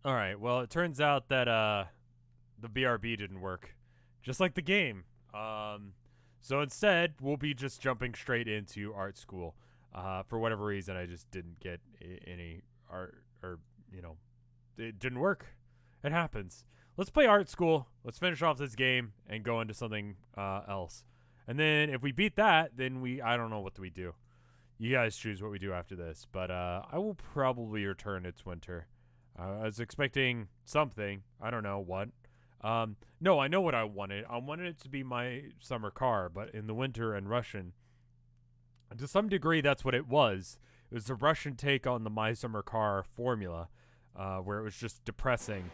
All right. Well, it turns out that the BRB didn't work, just like the game. Um, so instead, we'll be just jumping straight into art school. For whatever reason, I just didn't get any art, or you know, it didn't work. It happens. Let's play art school. Let's finish off this game and go into something else. And then if we beat that, then I don't know what do we do. You guys choose what we do after this. But I will probably return It's Winter. I was expecting something. I don't know what. No, I know what I wanted. I wanted it to be my summer car, but in the winter and Russian. And to some degree, that's what it was. It was a Russian take on the My Summer Car formula, where it was just depressing.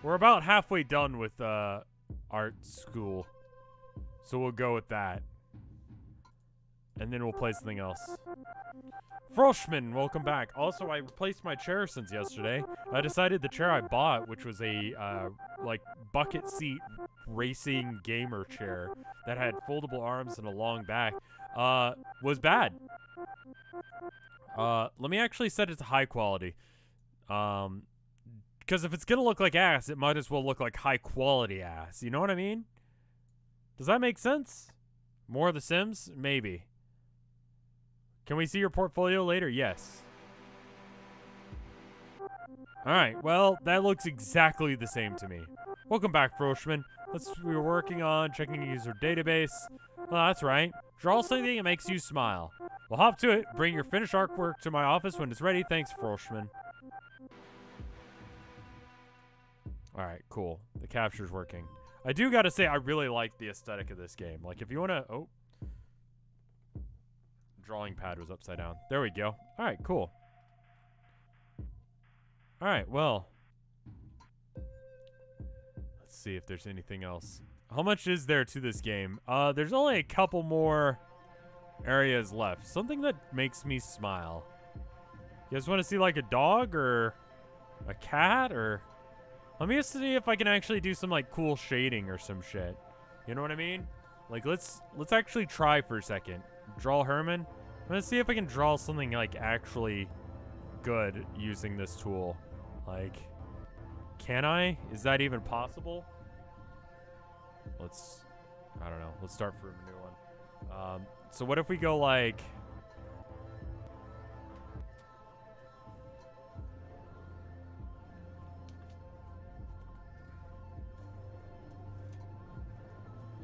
We're about halfway done with art school, so we'll go with that. And then we'll play something else. Froshman, welcome back. Also, I replaced my chair since yesterday. I decided the chair I bought, which was a like bucket seat racing gamer chair that had foldable arms and a long back, was bad. Let me actually set it to high quality. Because if it's gonna look like ass, it might as well look like high quality ass. You know what I mean? Does that make sense? More of The Sims? Maybe. Can we see your portfolio later? Yes. Alright, well, that looks exactly the same to me. Welcome back, Froshman. We were working on checking the user database. Well, that's right. Draw something that makes you smile. Well, hop to it. Bring your finished artwork to my office when it's ready. Thanks, Froshman. Alright, cool. The capture's working. I do gotta say, I really like the aesthetic of this game. Like, if you wanna... Oh. Drawing pad was upside down. There we go. Alright, cool. Alright, well. Let's see if there's anything else. How much is there to this game? There's only a couple more areas left. Something that makes me smile. You guys want to see like a dog or a cat or... Let me just see if I can actually do some like cool shading or some shit. You know what I mean? Like let's actually try for a second. Draw Herman. Let's see if I can draw something like actually good using this tool. Like, can I? Is that even possible? I don't know. Let's start from a new one. So what if we go like...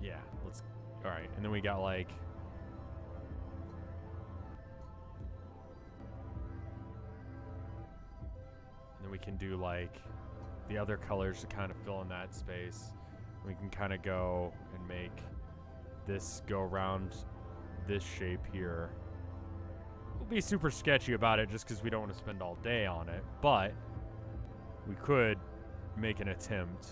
Yeah, let's... Alright, and then we got like... And then we can do like the other colors to kind of fill in that space. We can kind of go and make this go around this shape here. We'll be super sketchy about it just because we don't want to spend all day on it, but we could make an attempt.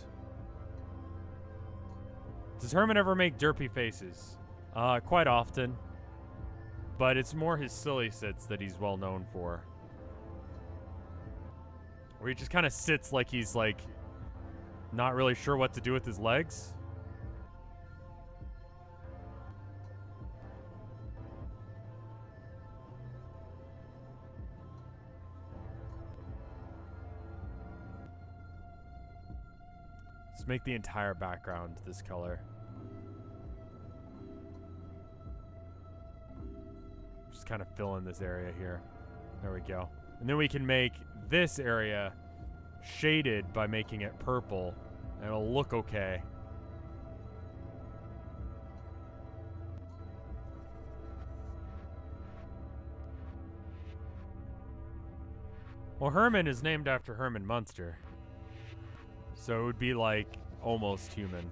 Does Herman ever make derpy faces? Quite often, but it's more his silly sits that he's well known for. Where he just kind of sits like he's like not really sure what to do with his legs. Let's make the entire background this color. Just kind of fill in this area here. There we go. And then we can make this area shaded by making it purple, and it'll look okay. Well, Herman is named after Herman Munster, so it would be like almost human.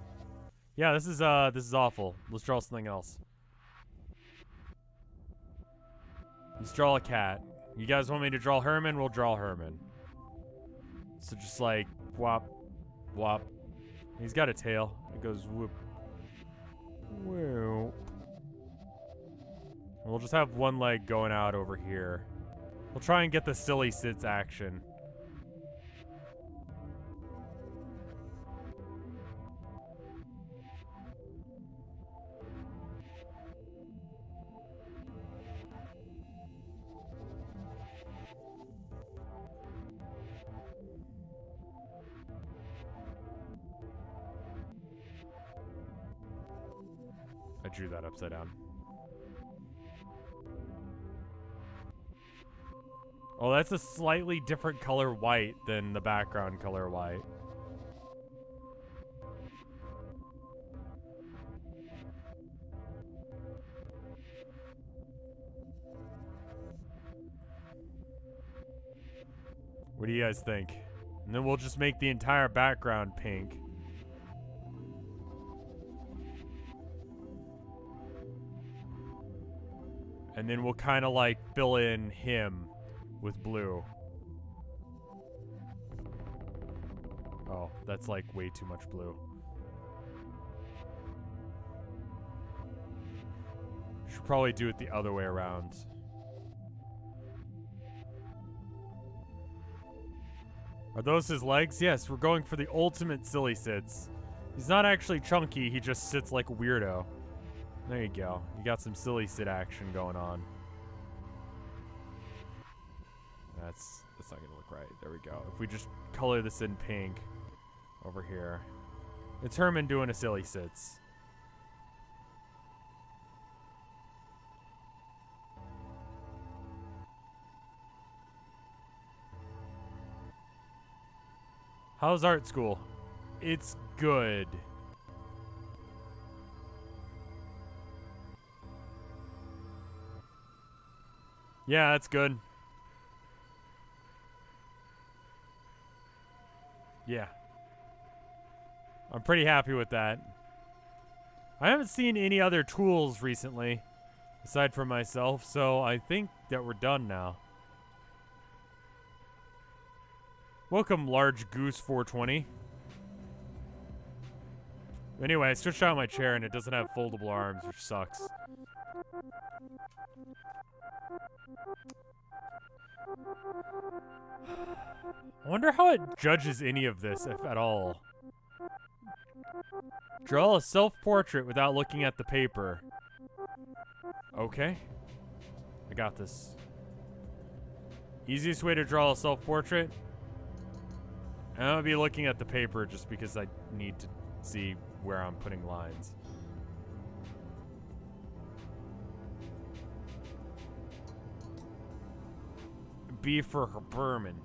Yeah, this is awful. Let's draw something else. Let's draw a cat. You guys want me to draw Herman? We'll draw Herman. So just like, whop, whop. He's got a tail. It goes whoop. Whoop. We'll just have one leg going out over here. We'll try and get the silly sits action. I drew that upside down. Oh, that's a slightly different color white than the background color white. What do you guys think? And then we'll just make the entire background pink. And then we'll kind of like fill in him with blue. Oh, that's like way too much blue. Should probably do it the other way around. Are those his legs? Yes, we're going for the ultimate silly sits. He's not actually chunky, he just sits like a weirdo. There you go. You got some silly sit action going on. That's not gonna look right. There we go. If we just color this in pink over here. It's Herman doing a silly sits. How's art school? It's good. Yeah, that's good. Yeah. I'm pretty happy with that. I haven't seen any other tools recently, aside from myself, so I think that we're done now. Welcome, Large Goose 420. Anyway, I switched out my chair and it doesn't have foldable arms, which sucks. I wonder how it judges any of this, if at all. Draw a self-portrait without looking at the paper. Okay. I got this. Easiest way to draw a self-portrait? I'm gonna be looking at the paper just because I need to see where I'm putting lines. B for Herman.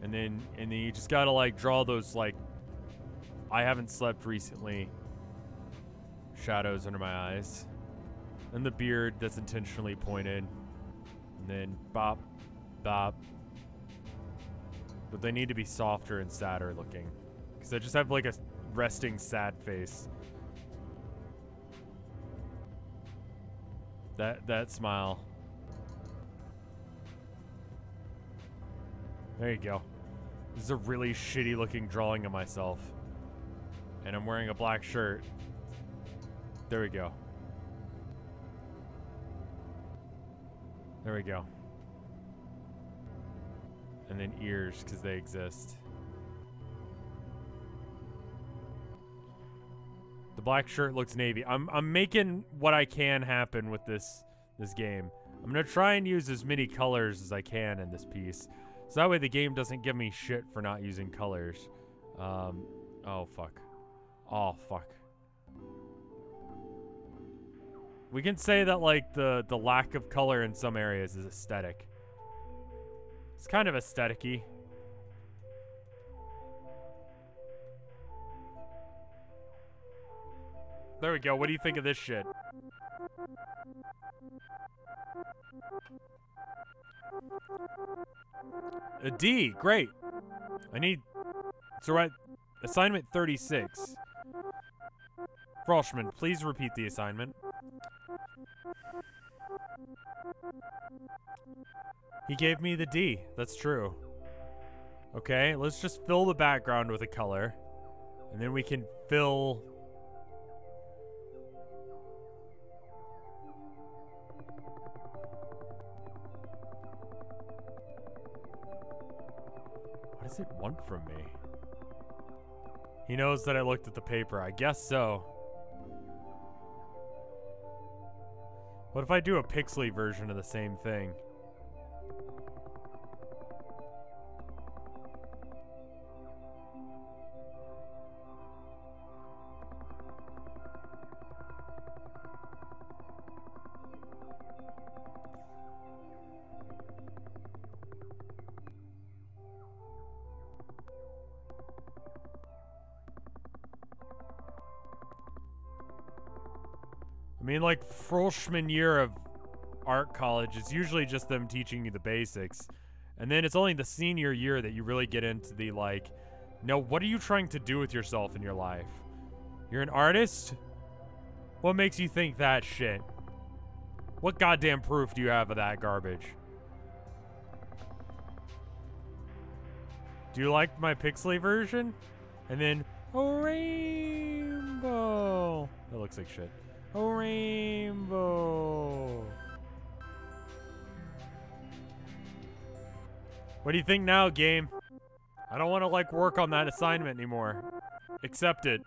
And then you just gotta like draw those like I haven't slept recently shadows under my eyes. And the beard that's intentionally pointed. And then bop, bop. But they need to be softer and sadder looking. Because I just have like a resting sad face. That smile. There you go. This is a really shitty looking drawing of myself. And I'm wearing a black shirt. There we go. There we go. And then ears, because they exist. The black shirt looks navy. I'm making what I can happen with this game. I'm gonna try and use as many colors as I can in this piece. So that way the game doesn't give me shit for not using colors. Oh fuck. Oh fuck. We can say that like the lack of color in some areas is aesthetic. It's kind of aesthetic-y. There we go. What do you think of this shit? A D. Great. I need... So right... Assignment 36. Froshman, please repeat the assignment. He gave me the D. That's true. Okay, let's just fill the background with a color. And then we can fill... What does it want from me? He knows that I looked at the paper. I guess so. What if I do a pixely version of the same thing? mean, like, freshman year of art college, it's usually just them teaching you the basics. And then it's only the senior year that you really get into the, like, no, what are you trying to do with yourself in your life? You're an artist? What makes you think that shit? What goddamn proof do you have of that garbage? Do you like my pixely version? And then, a rainbow. That looks like shit. A rainbow. What do you think now, game? I don't want to, like, work on that assignment anymore. Accept it.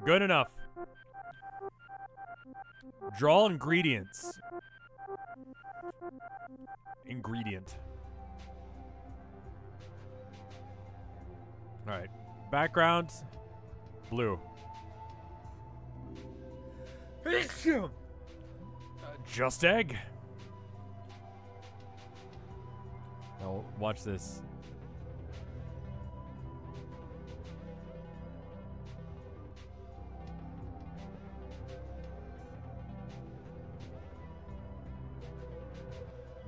Good enough. Draw ingredients. Ingredient. Alright. Background. Blue. Just egg. Now, watch this.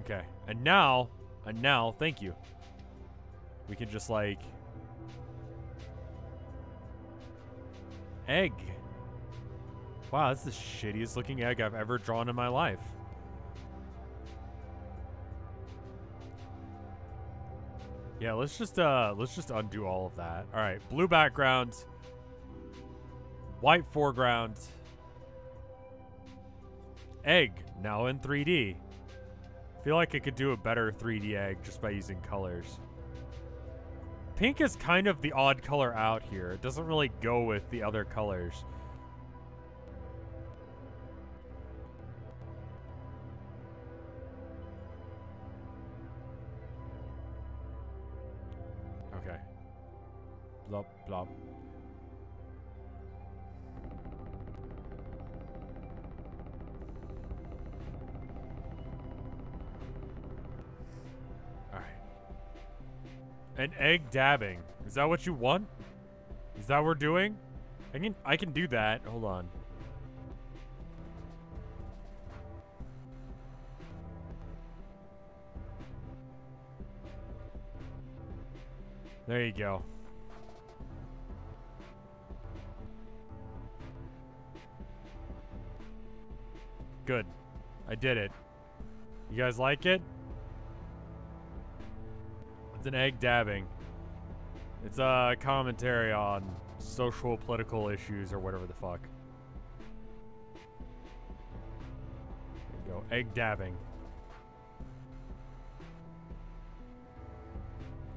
Okay, and now, thank you. We can just, like, egg. Wow, that's the shittiest looking egg I've ever drawn in my life. Yeah, let's just undo all of that. All right, blue background, white foreground, egg now in 3D. I feel like I could do a better 3D egg just by using colors. Pink is kind of the odd color out here. It doesn't really go with the other colors. Okay. Blop, blop. An egg dabbing. Is that what you want? Is that what we're doing? I can do that. Hold on. There you go. Good. I did it. You guys like it? It's an egg dabbing. It's a commentary on social, political issues, or whatever the fuck. There you go. Egg dabbing.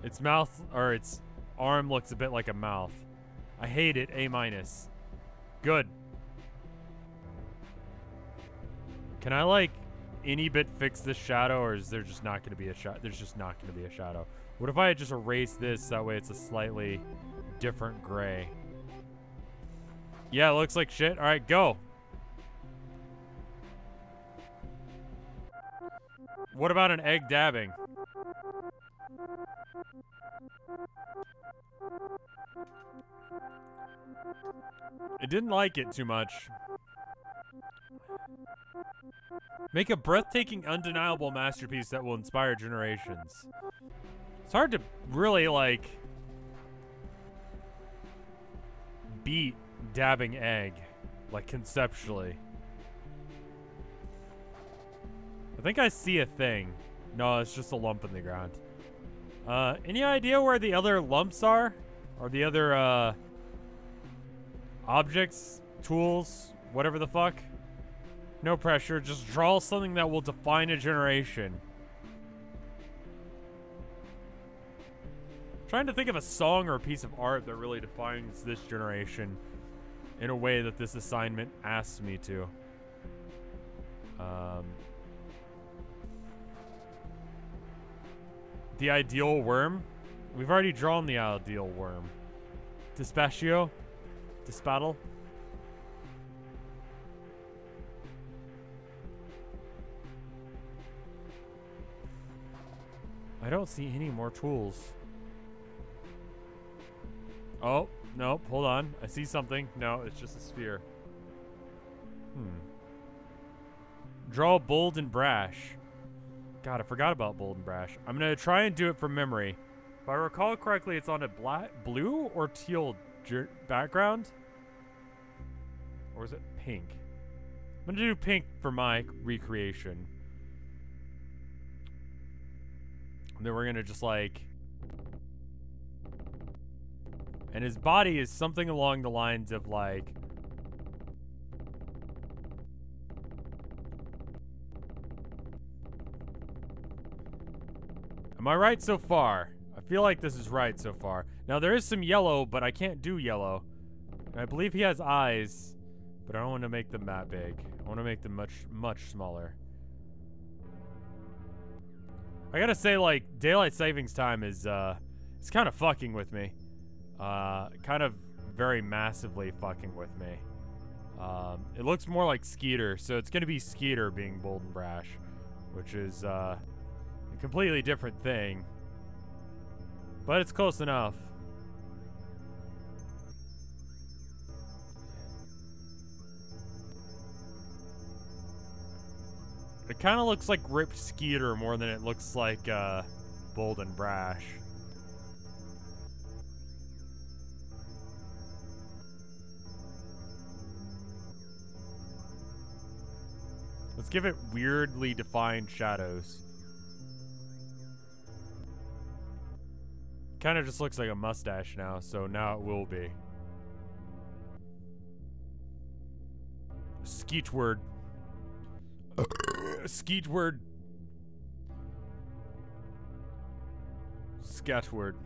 Its mouth, or its arm looks a bit like a mouth. I hate it. A-. Good. Can I, like, any bit fix this shadow, or is there just not going to be a shadow? There's just not going to be a shadow. What if I had just erased this, that way it's a slightly different gray? Yeah, it looks like shit. Alright, go. What about an egg dabbing? It didn't like it too much. Make a breathtaking, undeniable masterpiece that will inspire generations. It's hard to really, like, beat dabbing egg, like, conceptually. I think I see a thing. No, it's just a lump in the ground. Any idea where the other lumps are? Or the other, objects, tools, whatever the fuck? No pressure, just draw something that will define a generation. Trying to think of a song or a piece of art that really defines this generation in a way that this assignment asks me to. The ideal worm? We've already drawn the ideal worm. Dispatio? Dispaddle? I don't see any more tools. Oh, Nope, hold on. I see something. No, it's just a sphere. Draw bold and brash. God, I forgot about bold and brash. I'm going to try and do it from memory. If I recall correctly, it's on a blue or teal background? Or is it pink? I'm going to do pink for my recreation. And then we're going to just like... And his body is something along the lines of like... Am I right so far? I feel like this is right so far. Now there is some yellow, but I can't do yellow. And I believe he has eyes, but I don't want to make them that big. I want to make them much smaller. I gotta say, like, daylight savings time is, it's kind of fucking with me. Kind of very massively fucking with me. It looks more like Skeeter, so it's gonna be Skeeter being bold and brash, which is, a completely different thing. But it's close enough. It kind of looks like ripped Skeeter more than it looks like, bold and brash. Let's give it weirdly defined shadows. Kind of just looks like a mustache now, so now it will be. Skeetward. Skeetward. Scatward.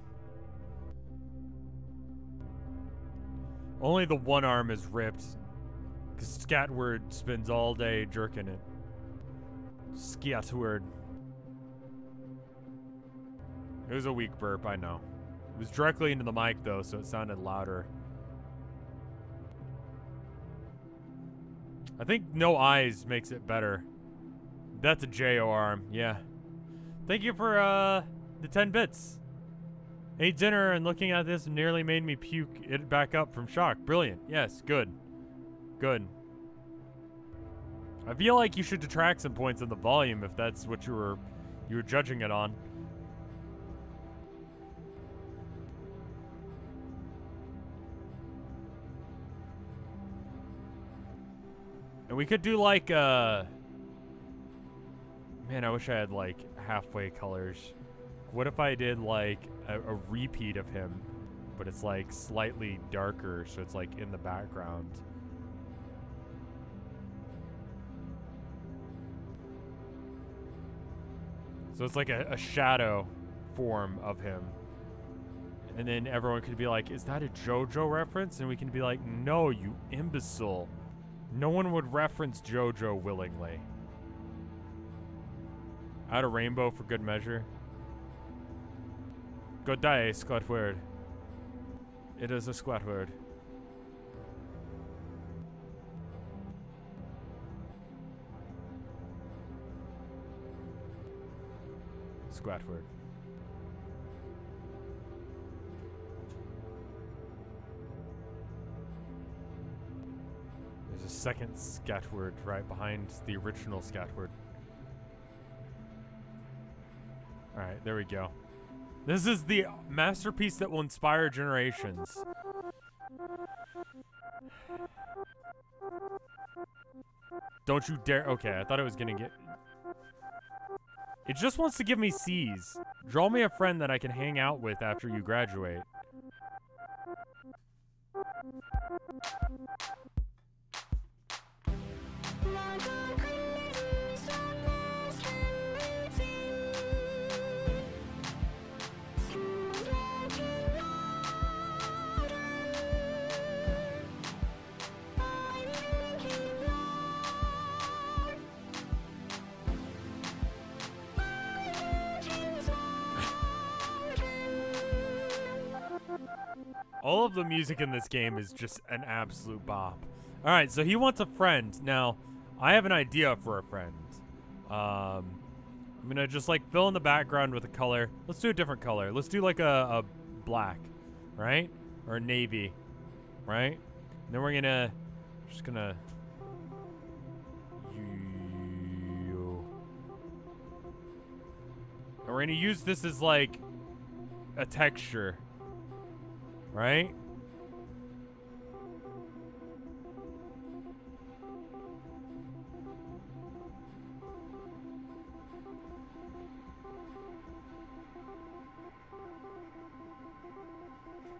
Only the one arm is ripped, because Scatward spends all day jerking it. Scatward. It was a weak burp, I know. It was directly into the mic, though, so it sounded louder. I think no eyes makes it better. That's a J.O. arm, yeah. Thank you for, the 10 bits. Ate dinner and looking at this nearly made me puke it back up from shock. Brilliant. Yes, good. Good. I feel like you should detract some points in the volume if that's what you were judging it on. And we could do like man, I wish I had like halfway colors. What if I did like a repeat of him, but it's like slightly darker, so it's like in the background. So it's like a shadow form of him. And then everyone could be like, is that a JoJo reference? And we can be like, no, you imbecile. No one would reference JoJo willingly. Add a rainbow for good measure. Good day, Squidward. It is a Squidward. Squidward. There's a second Scatward right behind the original Scatward. Alright, there we go. This is the masterpiece that will inspire generations. Don't you dare. Okay, I thought it was gonna get... It just wants to give me C's. Draw me a friend that I can hang out with after you graduate. All of the music in this game is just an absolute bop. Alright, so he wants a friend. Now, I have an idea for a friend. I'm gonna just like fill in the background with a color. Let's do a different color. Let's do like a black, right? or navy, right? And then we're gonna, just gonna, and we're gonna use this as like a texture, right?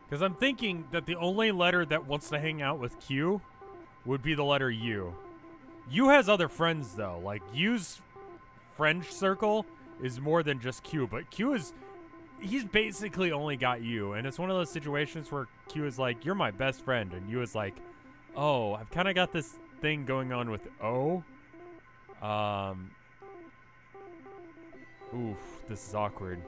Because I'm thinking that the only letter that wants to hang out with Q would be the letter U. U has other friends, though. Like, U's friend circle is more than just Q. But Q is... He's basically only got U. And it's one of those situations where Q is like, you're my best friend. And U is like, oh, I've kind of got this thing going on with O. Oof, this is awkward.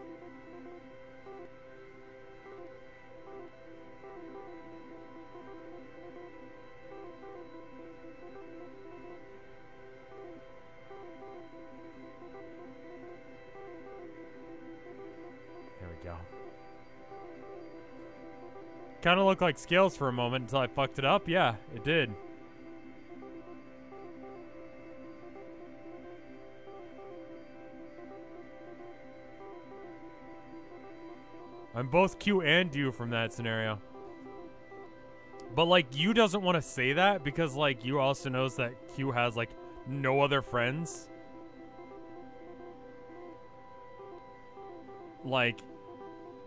Kind of looked like scales for a moment until I fucked it up. Yeah, it did. I'm both Q and U from that scenario. But, like, U doesn't want to say that because, like, U also knows that Q has, like, no other friends. Like,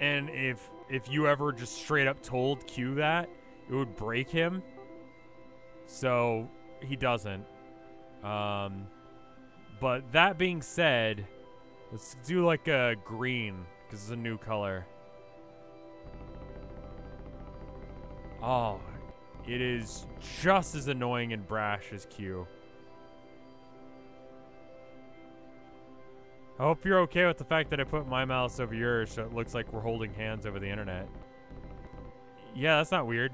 and if you ever just straight up told Q that, it would break him. So, he doesn't. But that being said, let's do like a green, because it's a new color. Oh, it is just as annoying and brash as Q. I hope you're okay with the fact that I put my mouse over yours so it looks like we're holding hands over the internet. Yeah, that's not weird.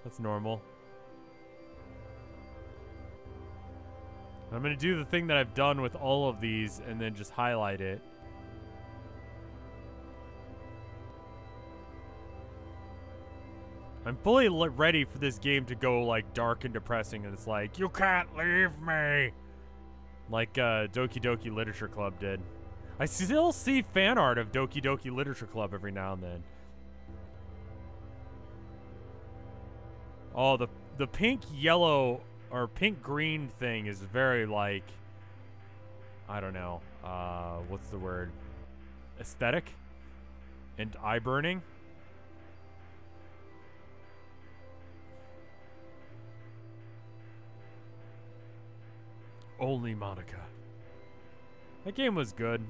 That's normal. I'm going to do the thing that I've done with all of these and then just highlight it. I'm fully ready for this game to go like dark and depressing and it's like, you can't leave me! Like Doki Doki Literature Club did. I still see fan art of Doki Doki Literature Club every now and then. Oh, the pink yellow or pink green thing is very like, I don't know, what's the word? Aesthetic and eye burning. Only Monica. That game was good.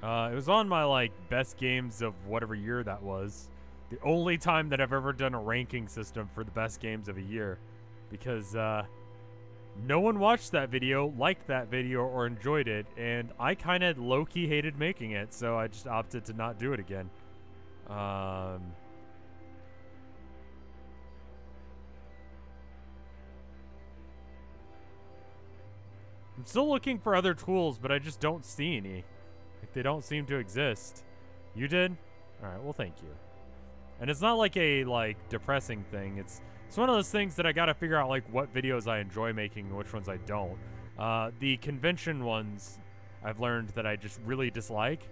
It was on my like best games of whatever year that was. The only time that I've ever done a ranking system for the best games of a year. Because no one watched that video, liked that video, or enjoyed it. And I kind of low-key hated making it. So I just opted to not do it again. I'm still looking for other tools, but I just don't see any. Like, they don't seem to exist. You did? Alright, well, thank you. And it's not like a, like, depressing thing. It's one of those things that I gotta figure out, like, what videos I enjoy making and which ones I don't. The convention ones, I've learned that I just really dislike.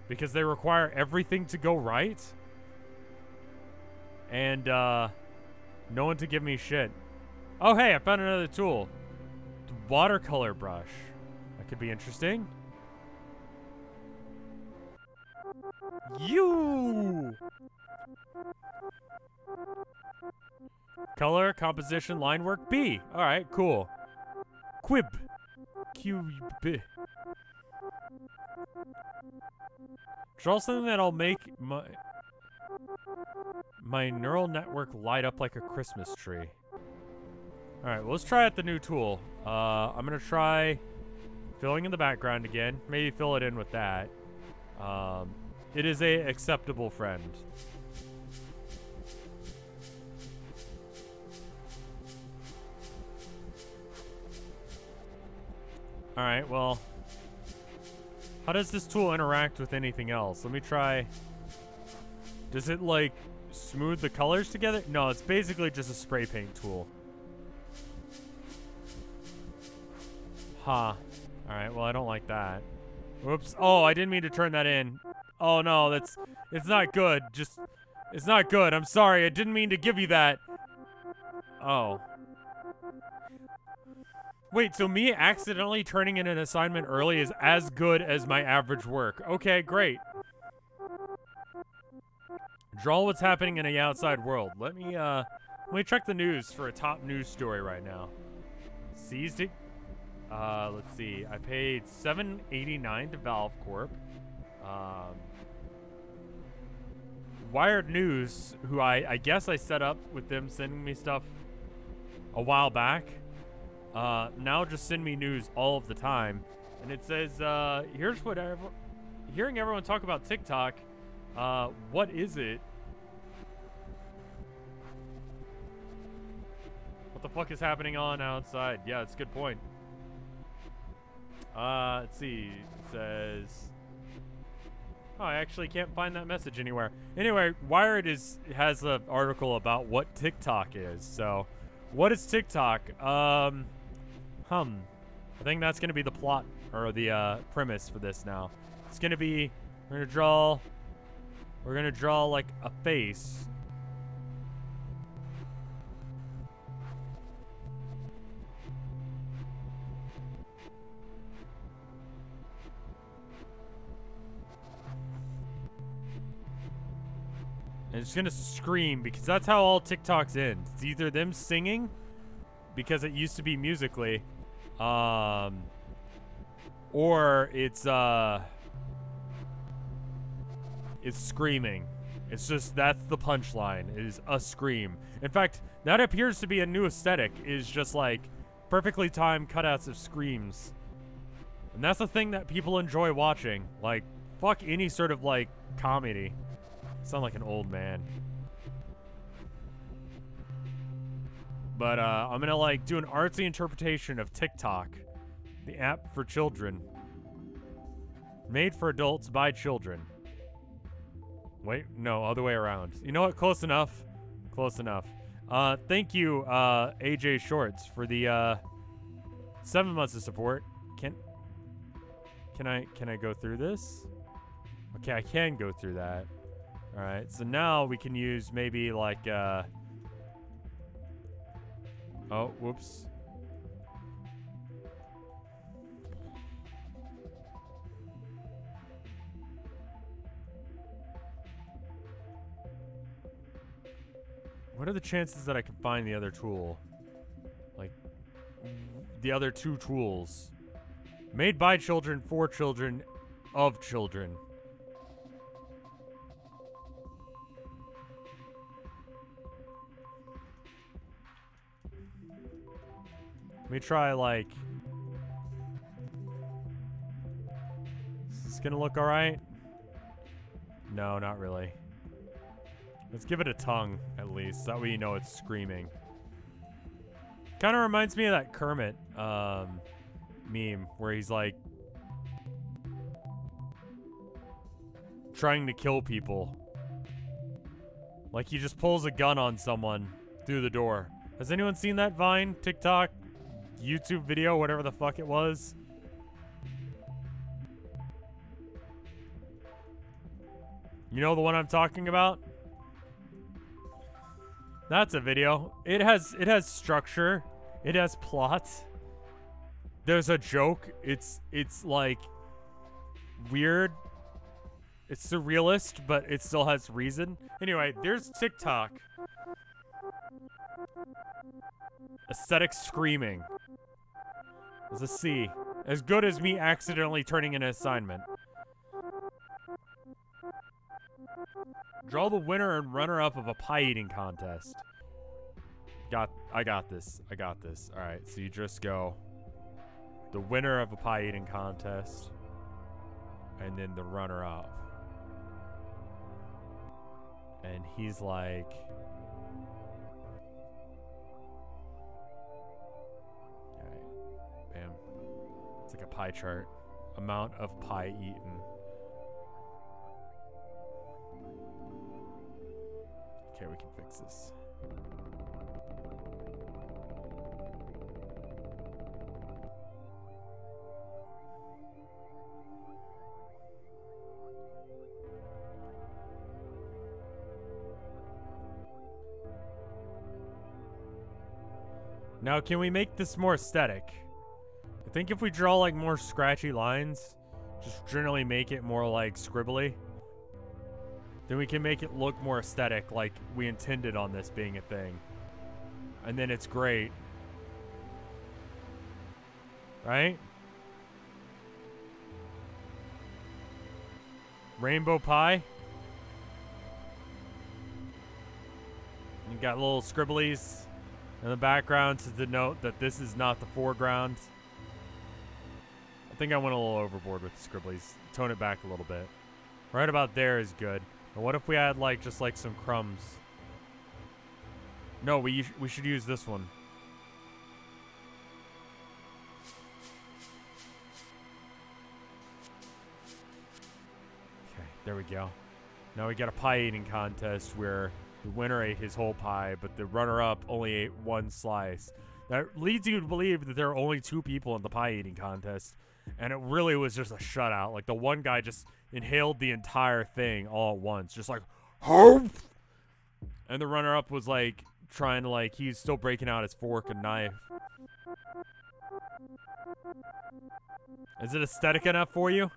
Because they require everything to go right. And, no one to give me shit. Oh, hey, I found another tool. Watercolor brush. That could be interesting. You! Color, composition, line work, B. Alright, cool. Quib. Q-B. Draw something that'll make my neural network light up like a Christmas tree. Alright, well, let's try out the new tool. I'm gonna try filling in the background again. Maybe fill it in with that. It is a acceptable friend. Alright, well, how does this tool interact with anything else? Let me try. Does it, like, smooth the colors together? No, it's basically just a spray paint tool. Huh. Alright, well, I don't like that. Whoops. Oh, I didn't mean to turn that in. Oh, no, it's not good. It's not good. I'm sorry. I didn't mean to give you that. Oh. Wait, so me accidentally turning in an assignment early is as good as my average work. Okay, great. Draw what's happening in the outside world. Let me check the news for a top news story right now. Seized it. Let's see. I paid $7.89 to Valve Corp. Wired News, who I guess I set up with them sending me stuff a while back, now just send me news all of the time. And it says, here's what hearing everyone talk about TikTok, what is it? What the fuck is happening on outside? Yeah, it's a good point. Let's see. It says... Oh, I actually can't find that message anywhere. Anyway, Wired has an article about what TikTok is. So, what is TikTok? I think that's going to be the plot, or the premise for this now. It's going to be, we're going to draw like a face. And it's gonna scream, because that's how all TikToks end. It's either them singing, because it used to be Musically, or it's screaming. It's just, that's the punchline, is a scream. In fact, that appears to be a new aesthetic, is just like perfectly timed cutouts of screams. And that's the thing that people enjoy watching. Like, fuck any sort of like comedy. Sound like an old man. But I'm gonna like do an artsy interpretation of TikTok, the app for children, made for adults by children. Wait, no, other way around. You know what? Close enough. Close enough. Thank you, AJ Shorts, for the 7 months of support. Can I go through this? Okay, I can go through that. All right, so now we can use maybe like, oh, whoops. What are the chances that I can find the other tool? Like, the other two tools. Made by children, for children, of children. Let me try, like... Is this gonna look alright? No, not really. Let's give it a tongue, at least. That way you know it's screaming. Kind of reminds me of that Kermit meme, where he's, like... trying to kill people. Like, he just pulls a gun on someone through the door. Has anyone seen that Vine, TikTok, YouTube video, whatever the fuck it was? You know the one I'm talking about? That's a video. It has structure. It has plot. There's a joke. It's like weird. It's surrealist, but it still has reason. Anyway, there's TikTok. Aesthetic screaming. There's a C. As good as me accidentally turning in an assignment. Draw the winner and runner-up of a pie-eating contest. I got this. I got this. Alright, so you just go... the winner of a pie-eating contest. And then the runner-up. And he's like... Alright. Bam. It's like a pie chart. Amount of pie eaten. Okay, we we can fix this. Now, can we make this more aesthetic? I think if we draw like more scratchy lines, just generally make it more like scribbly, then we can make it look more aesthetic like we intended on this being a thing. And then it's great. Right? Rainbow pie. You got little scribblies in the background to denote that this is not the foreground. I think I went a little overboard with the scribblies. Tone it back a little bit. Right about there is good. But what if we had like just like some crumbs? No, we should use this one. Okay, there we go. Now we got a pie eating contest where the winner ate his whole pie, but the runner-up only ate one slice. That leads you to believe that there are only 2 people in the pie eating contest, and it really was just a shutout. Like, the one guy just inhaled the entire thing all at once, just like, HOPE! And the runner-up was, like, trying to, like, he's still breaking out his fork and knife. Is it aesthetic enough for you?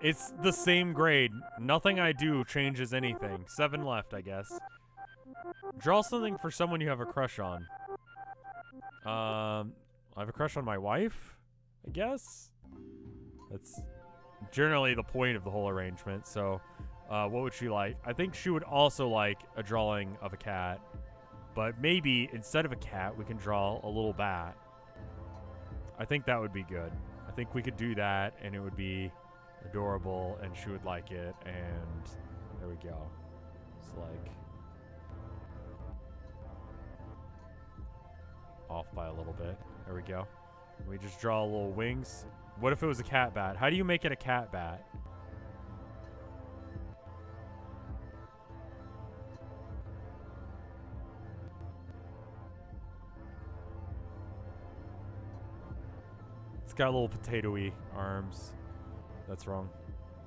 It's the same grade. Nothing I do changes anything. 7 left, I guess. Draw something for someone you have a crush on. I have a crush on my wife, I guess? That's generally the point of the whole arrangement, so what would she like? I think she would also like a drawing of a cat, but maybe instead of a cat, we can draw a little bat. I think that would be good. I think we could do that, and it would be adorable, and she would like it, and there we go. It's like off by a little bit. There we go. We just draw little wings. What if it was a cat bat? How do you make it a cat bat? It's got little potato-y arms. That's wrong.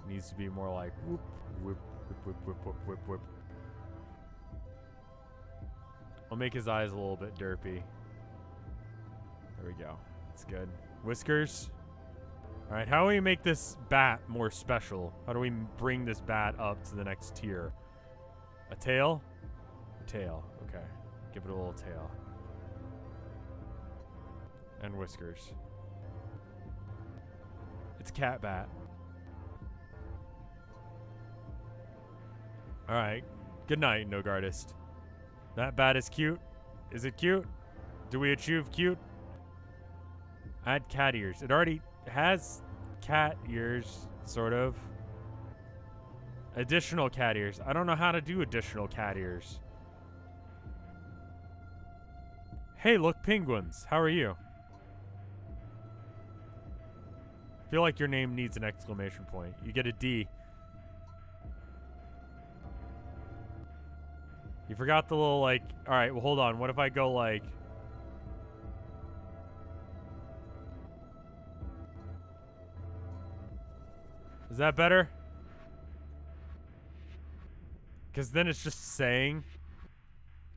It needs to be more like whoop, whip, whip, whip, whip, whip, whip, whip. I'll make his eyes a little bit derpy. There we go. That's good. Whiskers. Alright, how do we make this bat more special? How do we bring this bat up to the next tier? A tail? A tail. Okay. Give it a little tail. And whiskers. It's a cat bat. Alright. Good night, Nogardist. That bat is cute. Is it cute? Do we achieve cute? Add cat ears. It already has cat ears, sort of. Additional cat ears. I don't know how to do additional cat ears. Hey, look, penguins. How are you? I feel like your name needs an exclamation point. You get a D. You forgot the little, like... Alright, well, hold on. What if I go, like... Is that better? Because then it's just saying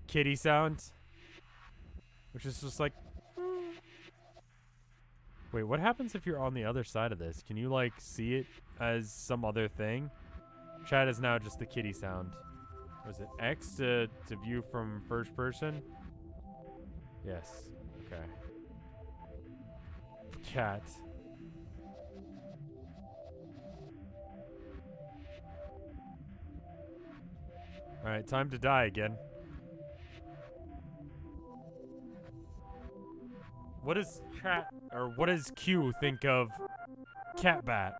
kitty sounds. Which is just like... Wait, what happens if you're on the other side of this? Can you, like, see it as some other thing? Chat is now just the kitty sound. Was it X to view from first person? Yes. Okay. Cat. Alright, time to die again. What does chat, or what does Q think of cat bat?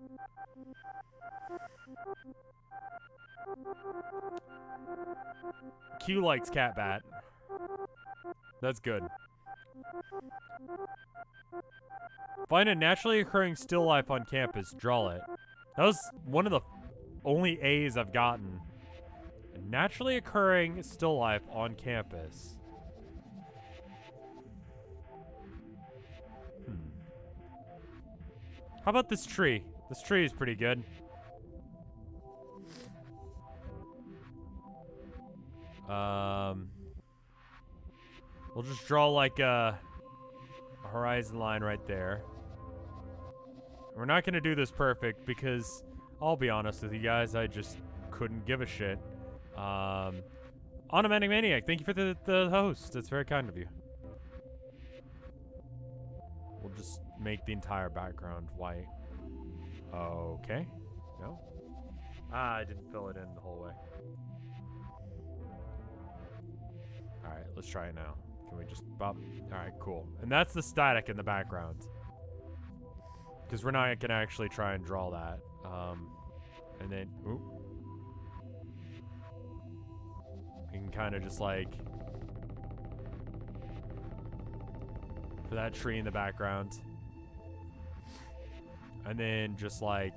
Q likes cat bat. That's good. Find a naturally occurring still life on campus. Draw it. That was one of the only A's I've gotten. Naturally occurring still life on campus. How about this tree? This tree is pretty good. We'll just draw like a horizon line right there. We're not gonna do this perfect because I'll be honest with you guys, I just couldn't give a shit. Automatic Maniac, thank you for the host. That's very kind of you. We'll just make the entire background white. Okay. No? Ah, I didn't fill it in the whole way. Alright, let's try it now. Can we just bop? Alright, cool. And that's the static in the background. Because we're not gonna actually try and draw that. And then, oop. We can kind of just like, for that tree in the background. And then just like,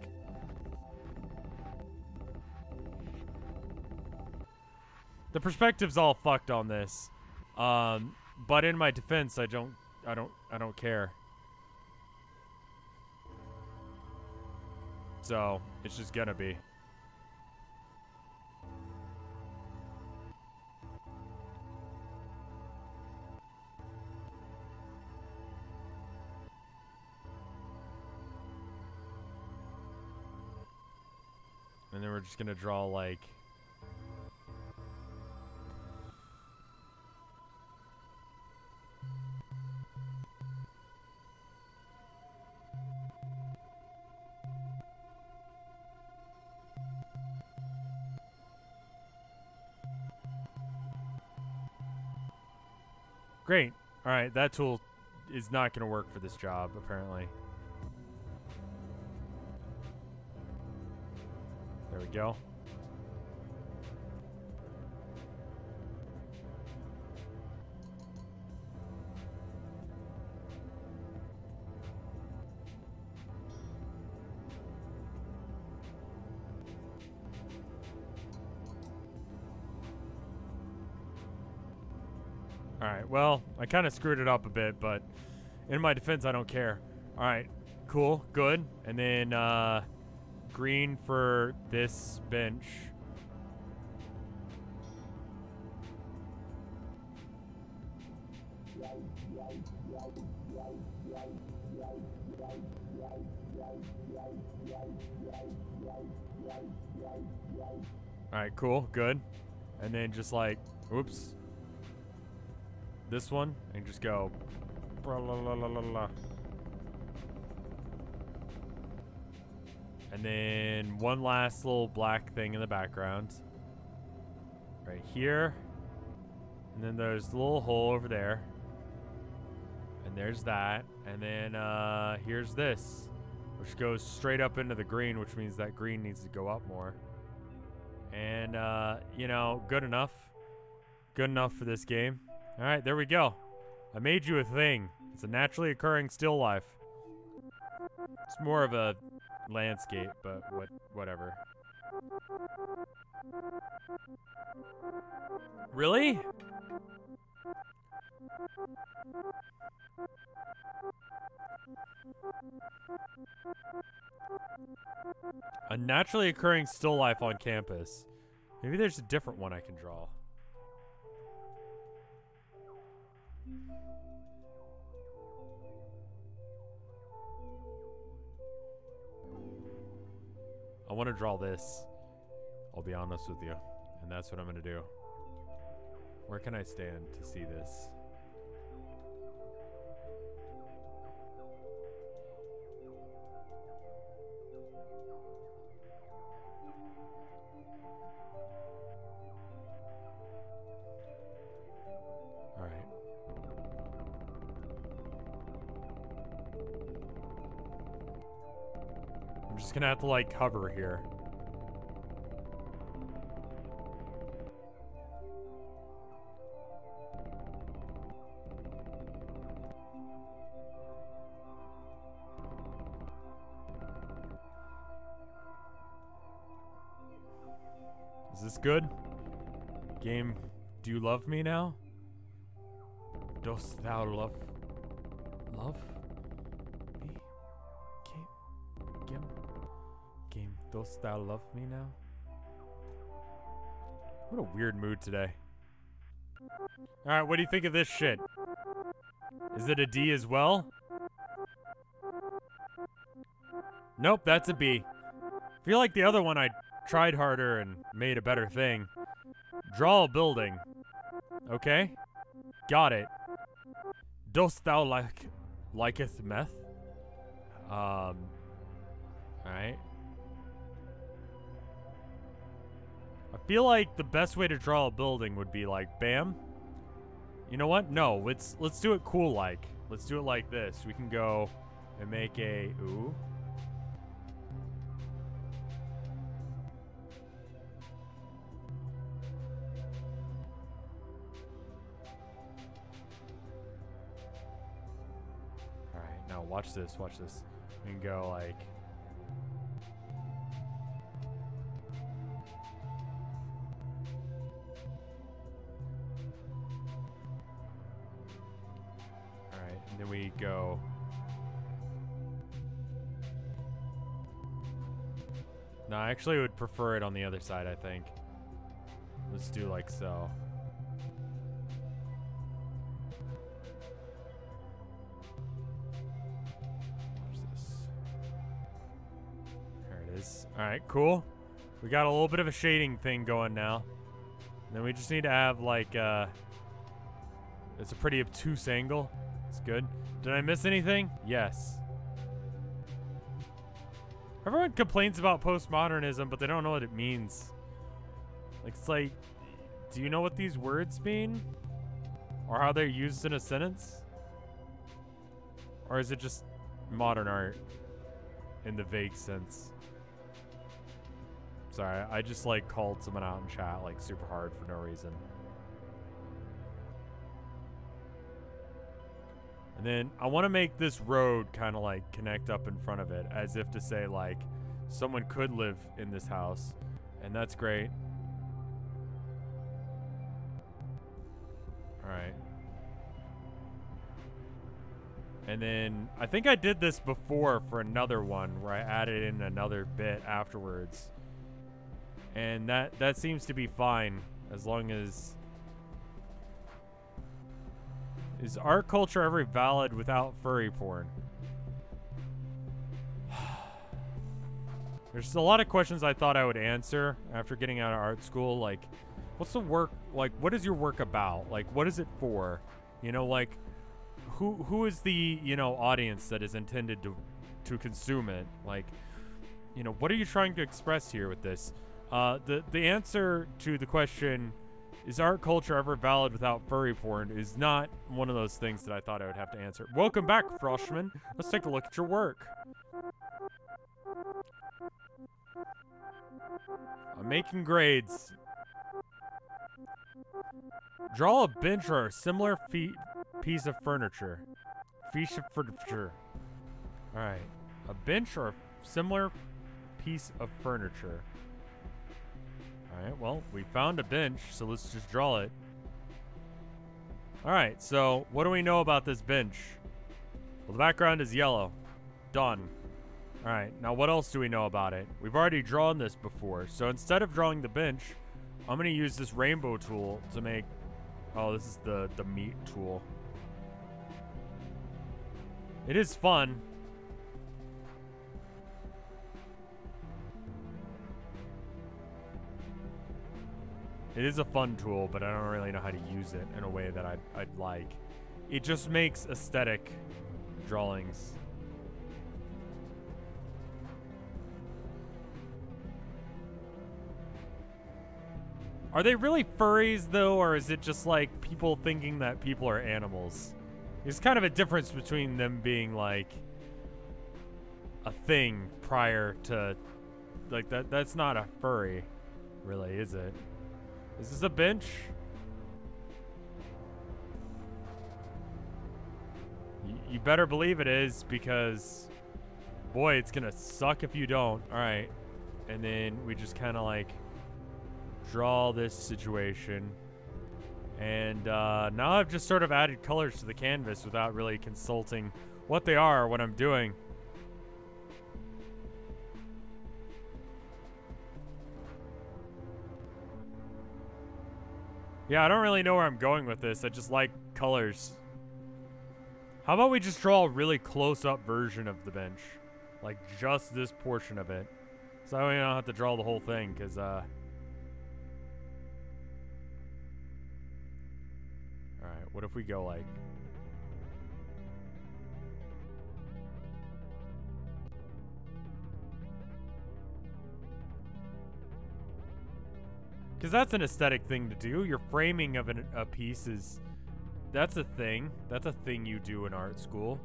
the perspective's all fucked on this. But in my defense, I don't care. So, it's just gonna be. And then we're just gonna draw like, great. Alright, that tool is not going to work for this job, apparently. There we go. Alright, well, I kind of screwed it up a bit, but in my defense, I don't care. Alright, cool, good. And then, green for this bench. Alright, cool, good. And then just like, oops. This one, and just go. And then one last little black thing in the background. Right here. And then there's the little hole over there. And there's that. And then here's this, which goes straight up into the green, which means that green needs to go up more. And, you know, good enough. Good enough for this game. Alright, there we go. I made you a thing. It's a naturally occurring still life. It's more of a landscape, but whatever. Really? A naturally occurring still life on campus. Maybe there's a different one I can draw. I want to draw this. I'll be honest with you. And that's what I'm going to do. Where can I stand to see this? All right. I'm just gonna have to like hover here. Is this good? Game, do you love me now? Dost thou love me? Game, dost thou love me now? What a weird mood today. Alright, what do you think of this shit? Is it a D as well? Nope, that's a B. I feel like the other one I tried harder and made a better thing. Draw a building. Okay. Got it. Dost thou liketh meth? Alright. I feel like the best way to draw a building would be like, bam. You know what? No, let's do it cool like. Let's do it like this. We can go and make a, ooh. Alright, now watch this, watch this. We can go like, and then we go. No, I actually would prefer it on the other side, I think. Let's do like so. Watch this. There it is. Alright, cool. We got a little bit of a shading thing going now. And then we just need to have like it's a pretty obtuse angle. It's good. Did I miss anything? Yes. Everyone complains about postmodernism, but they don't know what it means. Like, it's like, do you know what these words mean? Or how they're used in a sentence? Or is it just modern art in the vague sense? Sorry, I just like called someone out in chat like super hard for no reason. And then I want to make this road kind of like connect up in front of it, as if to say like someone could live in this house, and that's great. All right. And then I think I did this before for another one where I added in another bit afterwards, and that seems to be fine as long as. Is art culture ever valid without furry porn? There's a lot of questions I thought I would answer after getting out of art school. Like, what's the work, like, what is your work about? Like, what is it for? You know, like, who is the, you know, audience that is intended to consume it? Like, you know, what are you trying to express here with this? The answer to the question, is art culture ever valid without furry porn, is not one of those things that I thought I would have to answer. Welcome back, Froshman. Let's take a look at your work. I'm making grades. Draw a bench or a similar piece of furniture. Piece of furniture. Alright. A bench or a similar piece of furniture. Alright, well, we found a bench, so let's just draw it. Alright, so what do we know about this bench? Well, the background is yellow. Done. Alright, now what else do we know about it? We've already drawn this before, so instead of drawing the bench, I'm going to use this rainbow tool to make... Oh, this is the meat tool. It is fun. It is a fun tool, but I don't really know how to use it in a way that I'd like. It just makes aesthetic drawings. Are they really furries, though, or is it just, like, people thinking that people are animals? There's kind of a difference between them being, like, a thing prior to... Like, that's not a furry, really, is it? Is this a bench? You better believe it is, because, boy, it's gonna suck if you don't. Alright. And then we just kind of, like... draw this situation. And now I've just sort of added colors to the canvas without really consulting what they are or what I'm doing. Yeah, I don't really know where I'm going with this. I just like colors. How about we just draw a really close-up version of the bench? Like, just this portion of it. So I don't have to draw the whole thing, because, Alright, what if we go, like... Because that's an aesthetic thing to do. Your framing of a piece is... That's a thing. That's a thing you do in art school.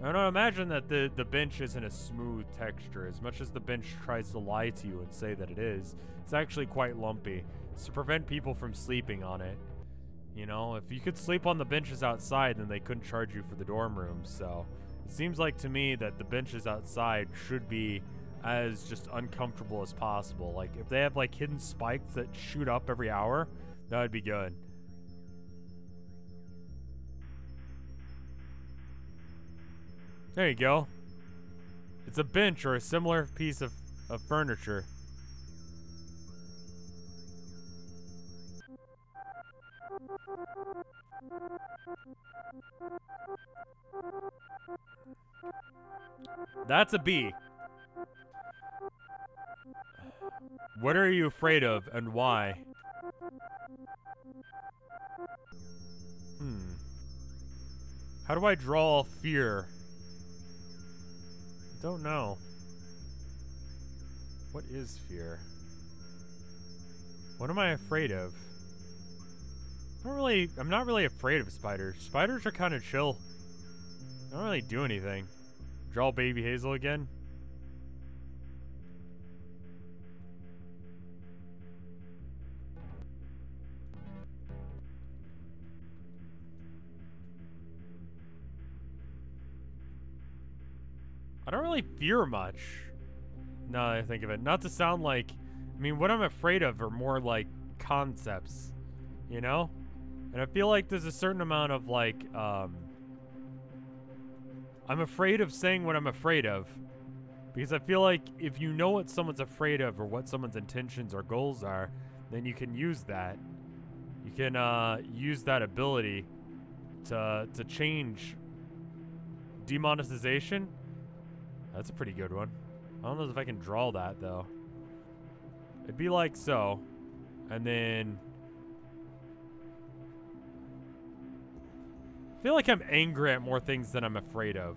I don't imagine that the bench isn't a smooth texture. As much as the bench tries to lie to you and say that it is, it's actually quite lumpy. It's to prevent people from sleeping on it. You know, if you could sleep on the benches outside, then they couldn't charge you for the dorm rooms. So it seems like to me that the benches outside should be as just uncomfortable as possible. Like, if they have, like, hidden spikes that shoot up every hour, that would be good. There you go. It's a bench or a similar piece of furniture. That's a B. What are you afraid of and why? How do I draw fear? I don't know. What is fear? What am I afraid of? I'm not really afraid of spiders. Spiders are kind of chill. They don't really do anything. Draw baby Hazel again. I don't really fear much. Now that I think of it. Not to sound like... I mean, what I'm afraid of are more like concepts. You know? And I feel like there's a certain amount of like, I'm afraid of saying what I'm afraid of. Because I feel like if you know what someone's afraid of or what someone's intentions or goals are, then you can use that. You can use that ability to change demonetization. That's a pretty good one. I don't know if I can draw that though. It'd be like so. And then... I feel like I'm angry at more things than I'm afraid of.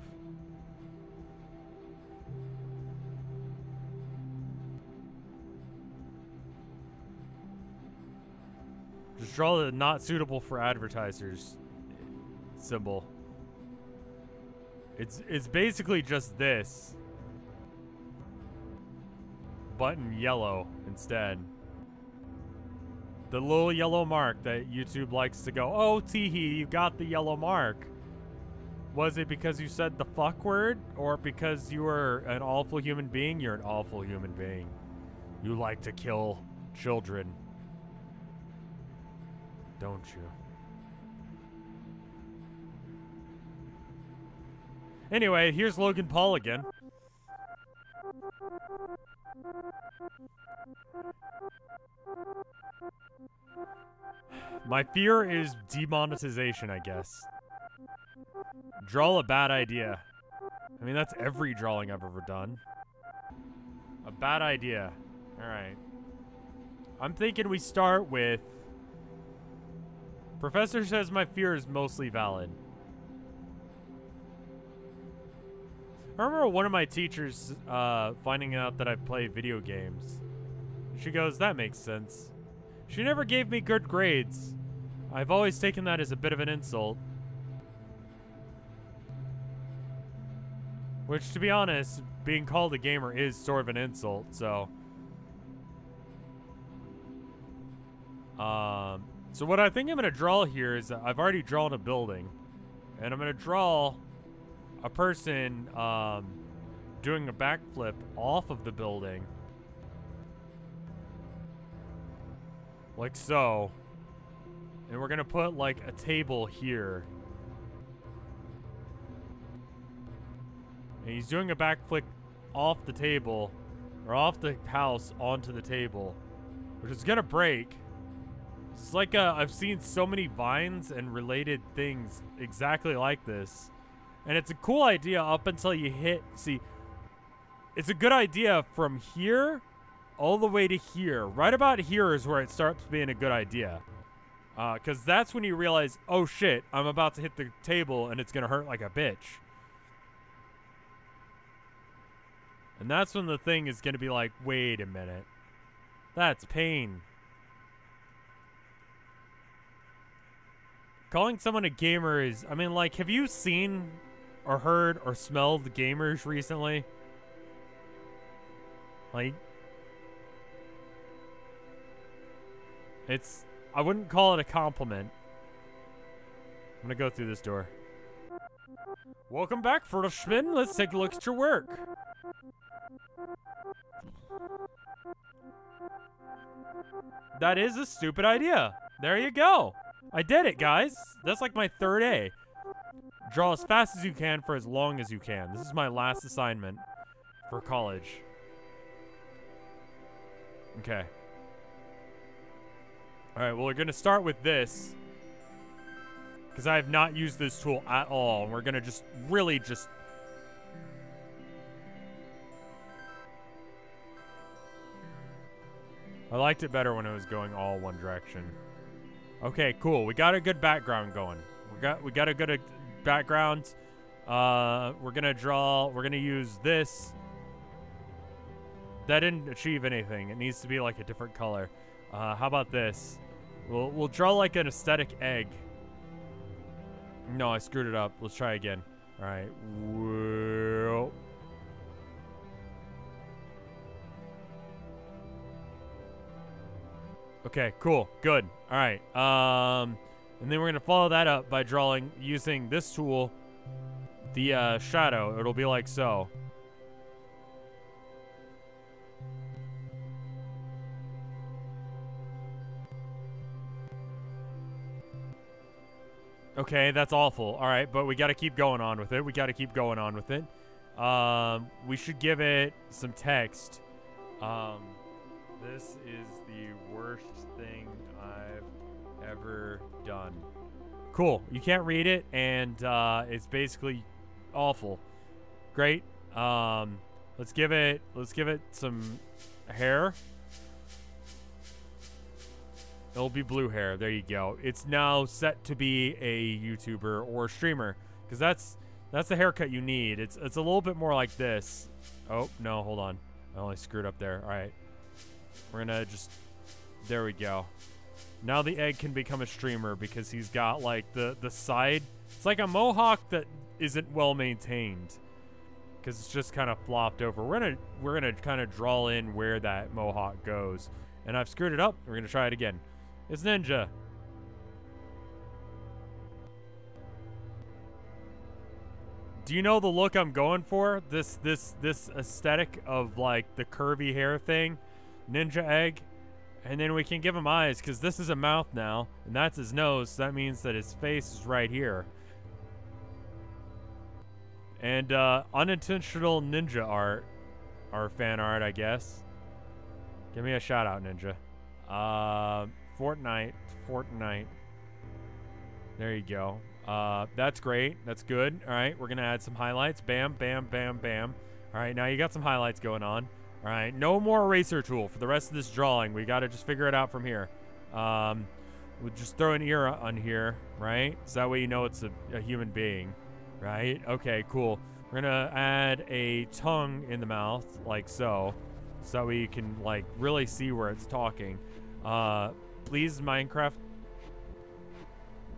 Just draw the not suitable for advertisers symbol. It's basically just this. But in yellow instead. The little yellow mark that YouTube likes to go, oh, teehee, you got the yellow mark. Was it because you said the fuck word? Or because you were an awful human being? You're an awful human being. You like to kill children. Don't you? Anyway, here's Logan Paul again. My fear is demonetization, I guess. Draw a bad idea. I mean, that's every drawing I've ever done. A bad idea. Alright. I'm thinking we start with... Professor says my fear is mostly valid. I remember one of my teachers finding out that I play video games. She goes, that makes sense. She never gave me good grades. I've always taken that as a bit of an insult. Which, to be honest, being called a gamer is sort of an insult, so... So what I think I'm going to draw here is, I've already drawn a building. And I'm going to draw a person doing a backflip off of the building. Like so. And we're gonna put like a table here. And he's doing a backflip off the table, or off the house onto the table, which is gonna break. It's like I've seen so many vines and related things exactly like this. And it's a cool idea up until you hit, see, it's a good idea from here all the way to here. Right about here is where it starts being a good idea. Because that's when you realize, oh shit, I'm about to hit the table and it's gonna hurt like a bitch. And that's when the thing is gonna be like, wait a minute. That's pain. Calling someone a gamer is, I mean, like, have you seen or heard or smelled gamers recently? Like, it's, I wouldn't call it a compliment. I'm gonna go through this door. Welcome back, Fertile Schmid. Let's take a look at your work. That is a stupid idea. There you go. I did it, guys. That's like my third A. Draw as fast as you can for as long as you can. This is my last assignment for college. Okay. Alright, well, we're going to start with this. Because I have not used this tool at all. And we're going to just really just... I liked it better when it was going all one direction. Okay, cool. We got a good background going. We got a good background. We're gonna draw. We're gonna use this. That didn't achieve anything. It needs to be like a different color. How about this? We'll draw like an aesthetic egg. No, I screwed it up. Let's try again. All right. Whoa. Okay, cool, good. All right, and then we're gonna follow that up by drawing using this tool, the shadow. It'll be like so. Okay, that's awful. All right, but we got to keep going on with it. We got to keep going on with it. We should give it some text. This is the worst thing I've ever done. Cool. You can't read it, and it's basically awful. Great. Let's give it some hair. It'll be blue hair. There you go. It's now set to be a YouTuber or streamer, because that's the haircut you need. It's a little bit more like this. Oh no, hold on. I only screwed up there. All right. We're gonna just, there we go. Now the egg can become a streamer because he's got like the side. It's like a mohawk that isn't well maintained because it's just kind of flopped over. We're gonna kind of draw in where that mohawk goes, and I've screwed it up. We're gonna try it again. It's Ninja. Do you know the look I'm going for? This aesthetic of like the curvy hair thing. Ninja egg, and then we can give him eyes because this is a mouth now, and that's his nose, so that means that his face is right here. And unintentional ninja art, or fan art, I guess. Give me a shout out, Ninja. Fortnite. There you go. That's great. That's good. All right, we're gonna add some highlights. Bam, bam, bam, bam. All right, now you got some highlights going on. All right, no more eraser tool for the rest of this drawing. We got to just figure it out from here. We'll just throw an ear on here, right? So that way you know it's a human being, right? Okay, cool. We're going to add a tongue in the mouth, like so. So that way you can, like, really see where it's talking. Please, Minecraft.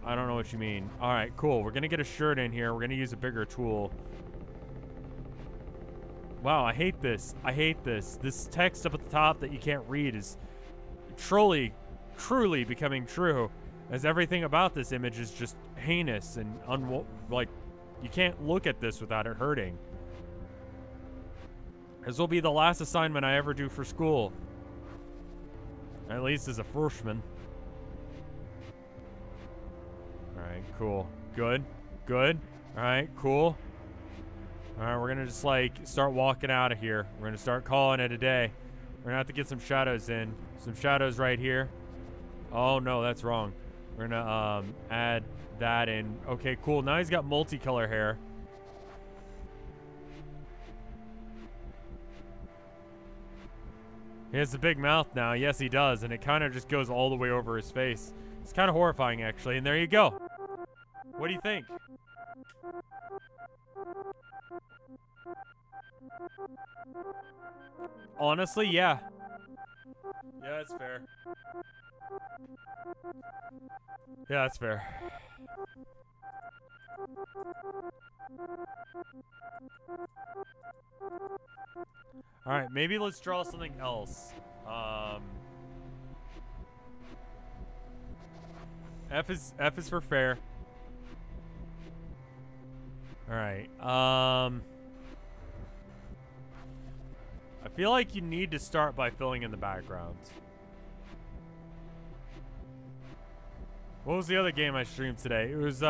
I don't know what you mean. All right, cool. We're going to get a shirt in here. We're going to use a bigger tool. Wow, I hate this. I hate this. This text up at the top that you can't read is truly becoming true, as everything about this image is just heinous and like, you can't look at this without it hurting. This will be the last assignment I ever do for school. At least as a freshman. Alright, cool. Good. Good. Alright, cool. Alright, we're gonna just, like, start walking out of here. We're gonna start calling it a day. We're gonna have to get some shadows in. Some shadows right here. Oh, no, that's wrong. We're gonna, add that in. Okay, cool. Now he's got multicolor hair. He has a big mouth now. Yes, he does. And it kind of just goes all the way over his face. It's kind of horrifying, actually. And there you go. What do you think? Honestly, yeah. Yeah, that's fair. Yeah, that's fair. Alright, maybe let's draw something else. F is for fair. Alright, I feel like you need to start by filling in the backgrounds. What was the other game I streamed today? It was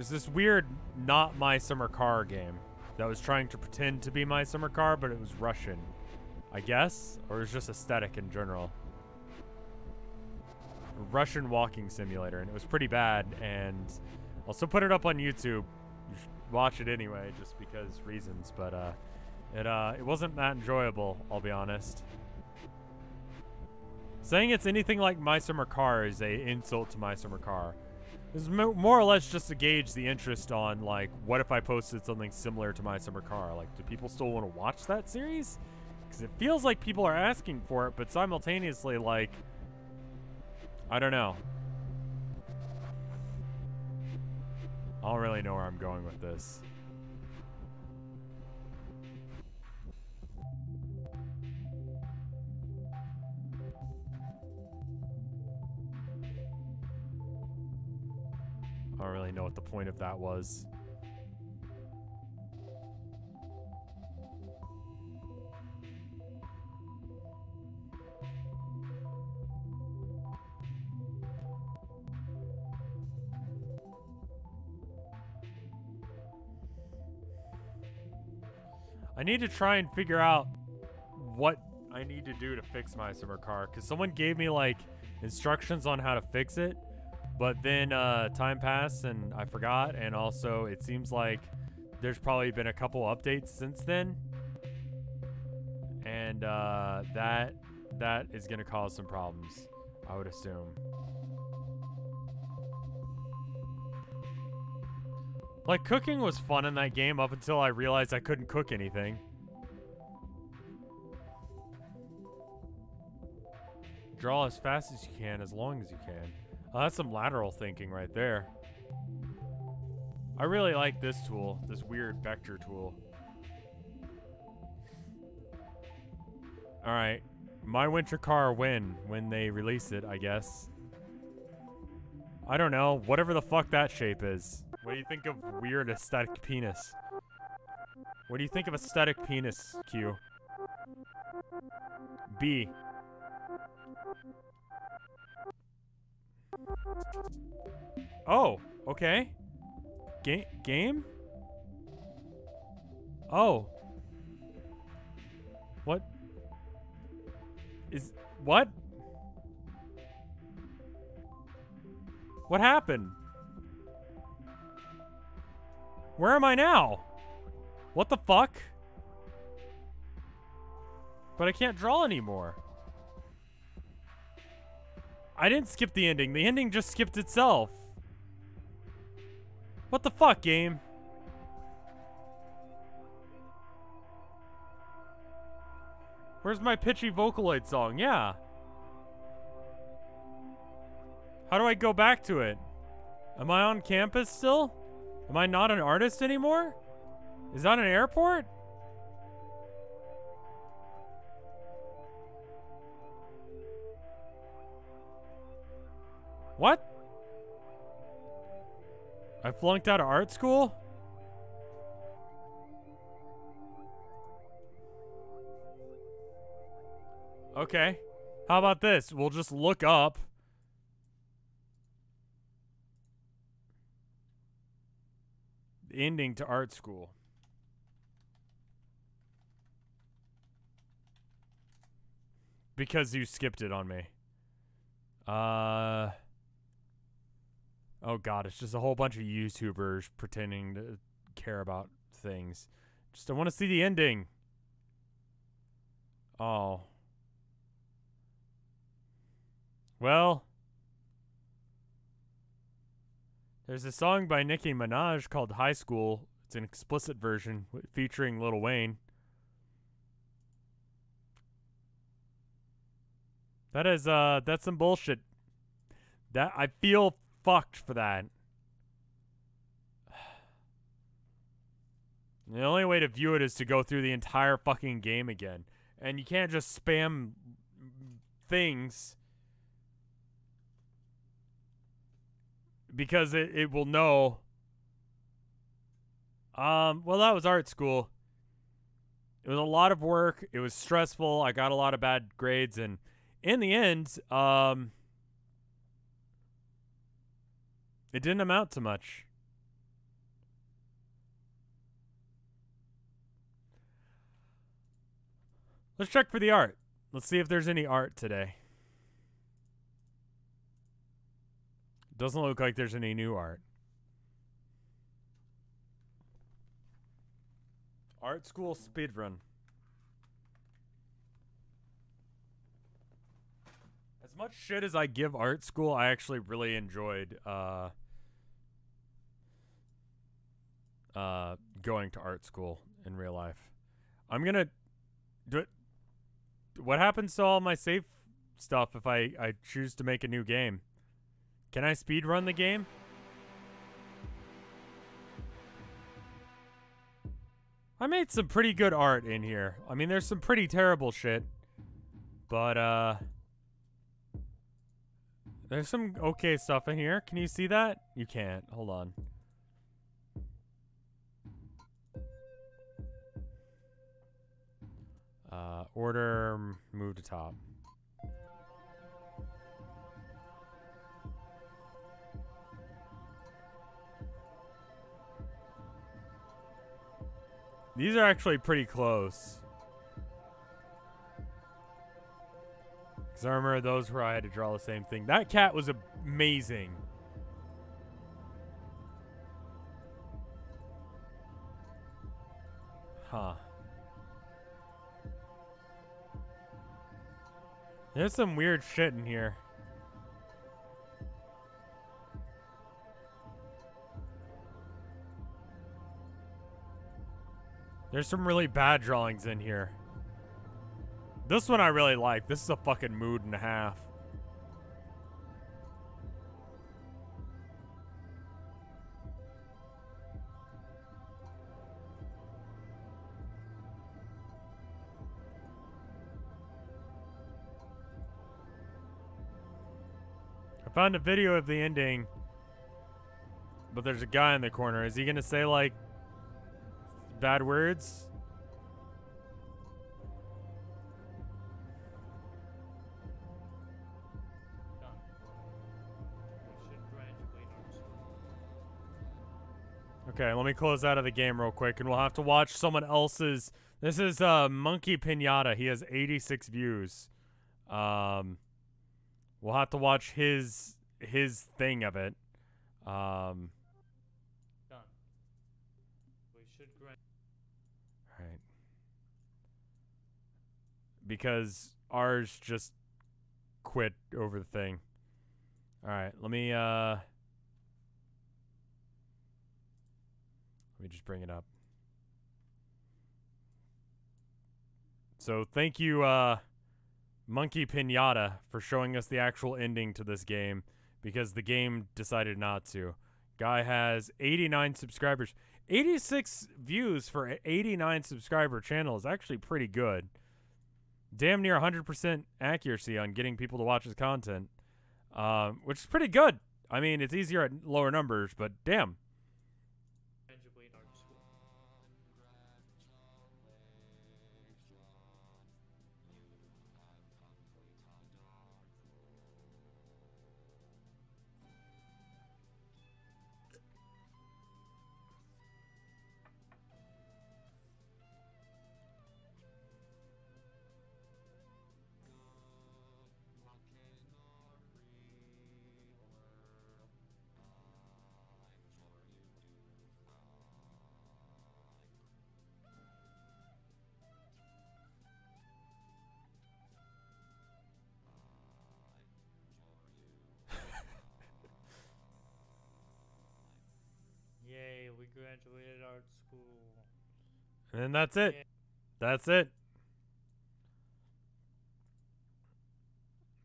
this weird not My Summer Car game that was trying to pretend to be My Summer Car, but it was Russian, I guess, or it was just aesthetic in general. A Russian walking simulator, and it was pretty bad, and also put it up on YouTube. You should watch it anyway, just because reasons, but it wasn't that enjoyable, I'll be honest. Saying it's anything like My Summer Car is a insult to My Summer Car. This is more or less just to gauge the interest on, like, what if I posted something similar to My Summer Car? Like, do people still want to watch that series? Because it feels like people are asking for it, but simultaneously, like, I don't know. I don't really know where I'm going with this. I don't really know what the point of that was. I need to try and figure out what I need to do to fix My Summer Car, because someone gave me, like, instructions on how to fix it. But then time passed and I forgot, and also it seems like there's probably been a couple updates since then, and that is gonna cause some problems, I would assume. Like, cooking was fun in that game up until I realized I couldn't cook anything. Draw as fast as you can, as long as you can. Oh, that's some lateral thinking right there. I really like this tool, this weird vector tool. Alright. My Winter Car when they release it, I guess. I don't know. Whatever the fuck that shape is. What do you think of weird aesthetic penis? What do you think of aesthetic penis, Q? B. Oh, okay. Game? Oh. What? What? What happened? Where am I now? What the fuck? But I can't draw anymore. I didn't skip the ending. The ending just skipped itself. What the fuck, game? Where's my pitchy Vocaloid song? Yeah. How do I go back to it? Am I on campus still? Am I not an artist anymore? Is that an airport? What? I flunked out of art school? Okay. How about this? We'll just look up the ending to art school. Because you skipped it on me. Oh god, it's just a whole bunch of YouTubers pretending to care about things. Just I want to see the ending. Oh. Well, there's a song by Nicki Minaj called High School. It's an explicit version featuring Lil Wayne. That is that's some bullshit. That I feel fucked for that. The only way to view it is to go through the entire fucking game again. And you can't just spam things because it will know. Well, that was art school. It was a lot of work. It was stressful. I got a lot of bad grades, and in the end, it didn't amount to much. Let's check for the art. Let's see if there's any art today. Doesn't look like there's any new art. Art school speedrun. As much shit as I give art school, I actually really enjoyed going to art school in real life. I'm gonna do it. What happens to all my save stuff if I choose to make a new game? Can I speedrun the game? I made some pretty good art in here. I mean, there's some pretty terrible shit. But, there's some okay stuff in here. Can you see that? You can't. Hold on. Order, move to top. These are actually pretty close. Because I remember those where I had to draw the same thing. That cat was amazing. Huh. There's some weird shit in here. There's some really bad drawings in here. This one I really like. This is a fucking mood and a half. I found a video of the ending, but there's a guy in the corner. Is he gonna say, like, bad words? Okay, let me close out of the game real quick, and we'll have to watch someone else's. This is Monkey Pinata. He has 86 views. We'll have to watch his thing of it. Done. We should grant. Right. Because ours just quit over the thing. All right, let me just bring it up. So thank you, Monkey Pinata, for showing us the actual ending to this game, because the game decided not to. Guy has 89 subscribers. 86 views for an 89 subscriber channel is actually pretty good. Damn near 100% accuracy on getting people to watch his content, which is pretty good. I mean, it's easier at lower numbers, but damn. graduated art school. And that's it. Yeah. That's it.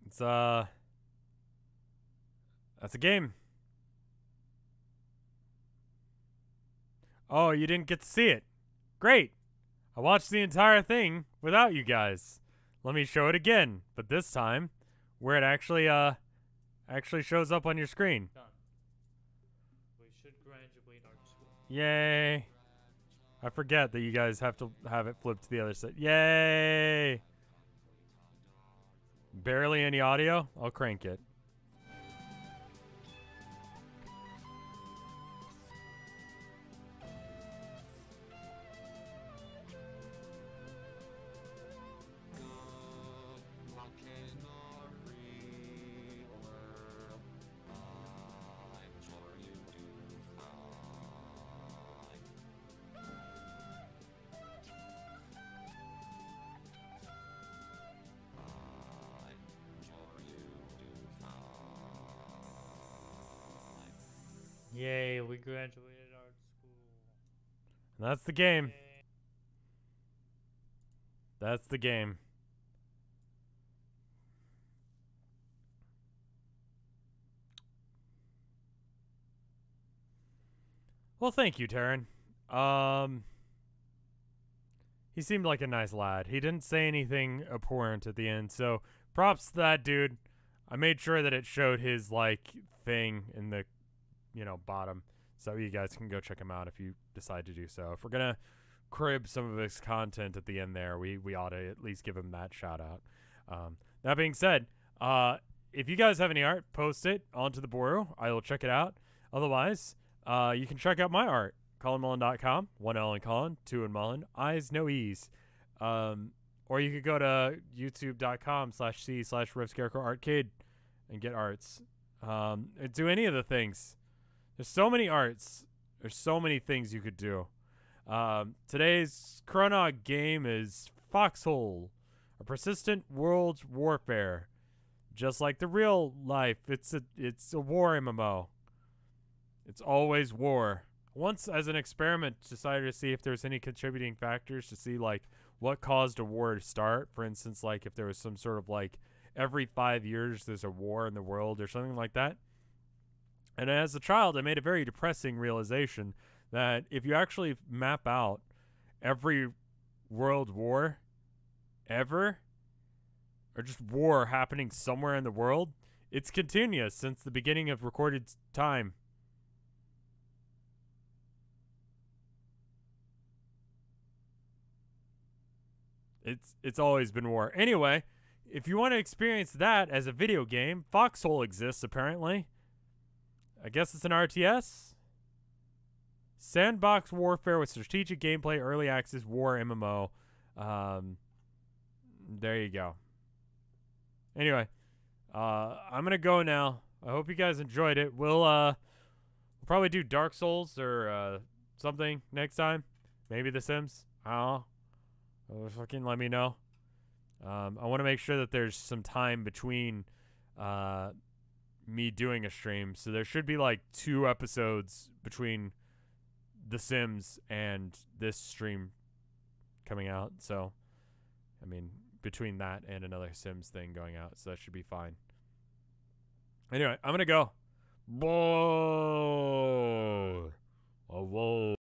It's that's a game. Oh, you didn't get to see it. Great. I watched the entire thing without you guys. Let me show it again, but this time where it actually shows up on your screen. Done. We should graduate art school. Yay. I forget that you guys have to have it flipped to the other side. Yay. Barely any audio? I'll crank it. Yay, we graduated art school. And that's the game. Yay. That's the game. Well, thank you, Taryn. He seemed like a nice lad. He didn't say anything abhorrent at the end, so props to that dude. I made sure that it showed his like thing in the bottom, so you guys can go check him out if you decide to do so. If we're gonna crib some of his content at the end there, we ought to at least give him that shout out. That being said, if you guys have any art, post it onto the board. I will check it out. Otherwise, you can check out my art, ColinMullen.com. 1 L in Colin, 2 in Mullen, I's no E's. Or you could go to youtube.com/c/RevScarecrow Arcade and get arts. Do any of the things. There's so many arts. There's so many things you could do. Today's Chronog game is Foxhole, a persistent world warfare. Just like the real life, it's a war MMO. It's always war. Once, as an experiment, decided to see if there's any contributing factors to see like what caused a war to start. For instance, like if there was some sort of like every 5 years there's a war in the world or something like that. And as a child, I made a very depressing realization that if you actually map out every world war ever, or just war happening somewhere in the world, it's continuous since the beginning of recorded time. It's always been war. Anyway, if you want to experience that as a video game, Foxhole exists apparently. I guess it's an RTS. Sandbox warfare with strategic gameplay, early access war MMO. There you go. Anyway, I'm gonna go now. I hope you guys enjoyed it. We'll probably do Dark Souls or something next time. Maybe The Sims. I don't know. Fucking let me know. I want to make sure that there's some time between me doing a stream, so there should be like 2 episodes between The Sims and this stream coming out. So, I mean, between that and another Sims thing going out, so that should be fine. Anyway, I'm gonna go. Whoa. Oh, whoa.